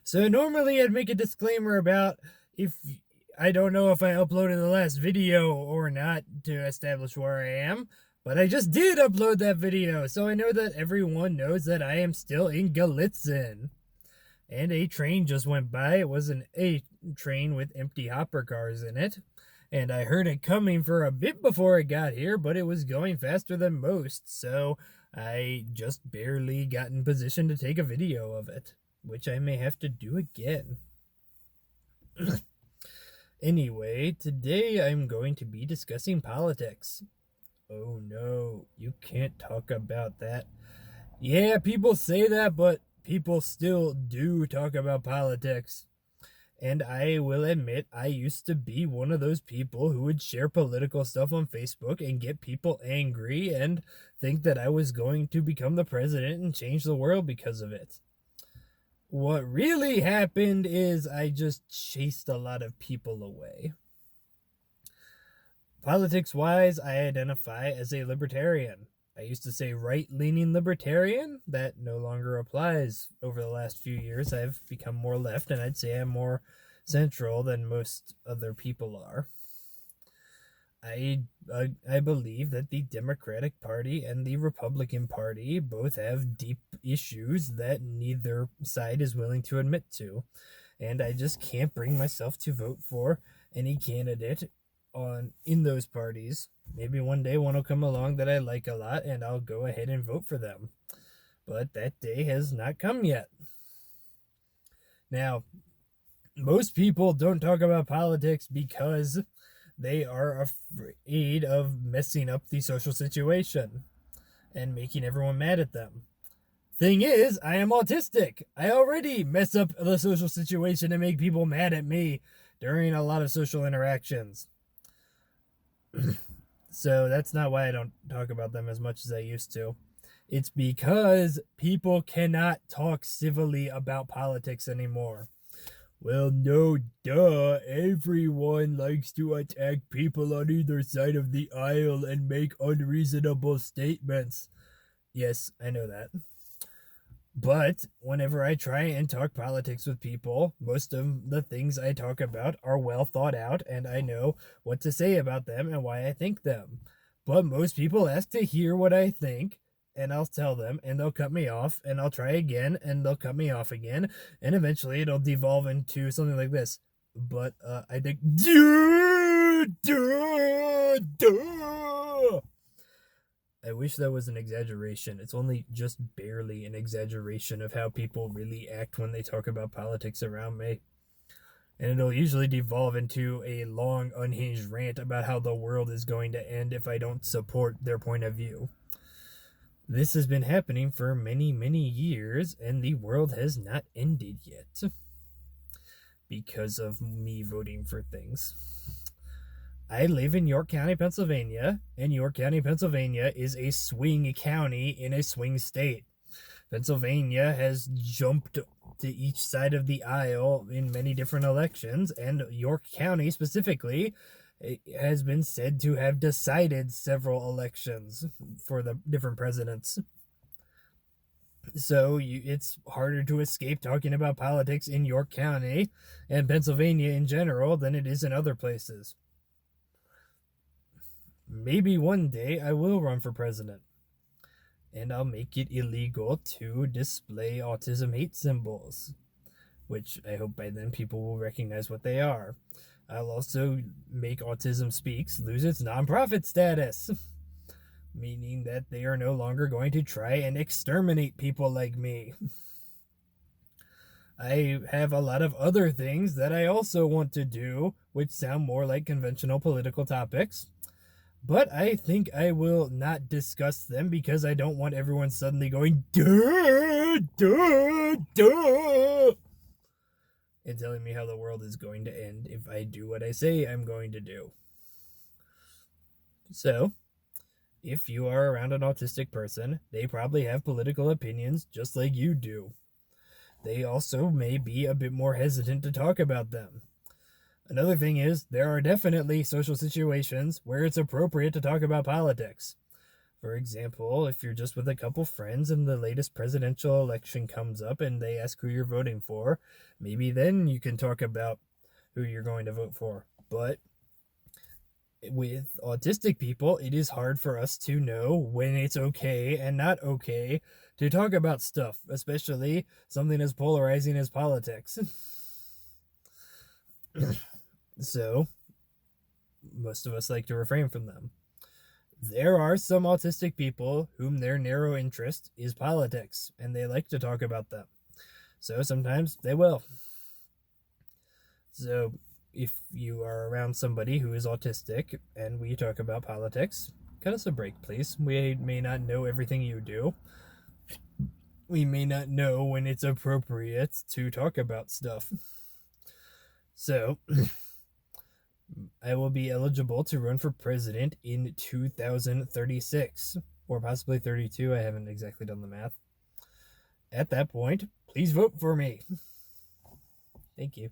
So normally I'd make a disclaimer about if I don't know if I uploaded the last video or not to establish where I am, but I just did upload that video, so I know that everyone knows that I am still in Gallitzin. And a train just went by. It was an A train with empty hopper cars in it. And I heard it coming for a bit before it got here, but it was going faster than most, so I just barely got in position to take a video of it, which I may have to do again. Anyway, today I'm going to be discussing politics. Oh no, you can't talk about that. Yeah, people say that, but people still do talk about politics. And I will admit, I used to be one of those people who would share political stuff on Facebook and get people angry and think that I was going to become the president and change the world because of it. What really happened is I just chased a lot of people away. Politics-wise, I identify as a libertarian. I used to say right-leaning libertarian. That no longer applies. Over the last few years, I've become more left, and I'd say I'm more central than most other people are. I believe that the Democratic Party and the Republican Party both have deep issues that neither side is willing to admit to, and I just can't bring myself to vote for any candidate in those parties. Maybe one day one will come along that I like a lot, and I'll go ahead and vote for them. But that day has not come yet. Now, most people don't talk about politics because they are afraid of messing up the social situation and making everyone mad at them. Thing is, I am autistic. I already mess up the social situation and make people mad at me during a lot of social interactions. So that's not why I don't talk about them as much as I used to. It's because people cannot talk civilly about politics anymore. Well, no, duh. Everyone likes to attack people on either side of the aisle and make unreasonable statements. Yes, I know that. But whenever I try and talk politics with people, most of the things I talk about are well thought out, and I know what to say about them and why I think them. But most people ask to hear what I think, and I'll tell them, and they'll cut me off, and I'll try again, and they'll cut me off again, and eventually it'll devolve into something like this. But I think, duh, duh, duh. I wish that was an exaggeration. It's only just barely an exaggeration of how people really act when they talk about politics around me. And it'll usually devolve into a long, unhinged rant about how the world is going to end if I don't support their point of view. This has been happening for many, many years, and the world has not ended yet because of me voting for things. I live in York County, Pennsylvania, and York County, Pennsylvania is a swing county in a swing state. Pennsylvania has jumped to each side of the aisle in many different elections, and York County specifically has been said to have decided several elections for the different presidents. So it's harder to escape talking about politics in York County and Pennsylvania in general than it is in other places. Maybe one day I will run for president, and I'll make it illegal to display autism hate symbols, which I hope by then people will recognize what they are. I'll also make Autism Speaks lose its nonprofit status, meaning that they are no longer going to try and exterminate people like me. I have a lot of other things that I also want to do, which sound more like conventional political topics. But I think I will not discuss them because I don't want everyone suddenly going, duh, duh, duh, and telling me how the world is going to end if I do what I say I'm going to do. So, if you are around an autistic person, they probably have political opinions just like you do. They also may be a bit more hesitant to talk about them. Another thing is, there are definitely social situations where it's appropriate to talk about politics. For example, if you're just with a couple friends and the latest presidential election comes up and they ask who you're voting for, maybe then you can talk about who you're going to vote for. But with autistic people, it is hard for us to know when it's okay and not okay to talk about stuff, especially something as polarizing as politics. So, most of us like to refrain from them. There are some autistic people whom their narrow interest is politics, and they like to talk about them. So sometimes they will. So if you are around somebody who is autistic and we talk about politics, cut us a break, please. We may not know everything you do. We may not know when it's appropriate to talk about stuff. So, I will be eligible to run for president in 2036, or possibly 32. I haven't exactly done the math. At that point, please vote for me. Thank you.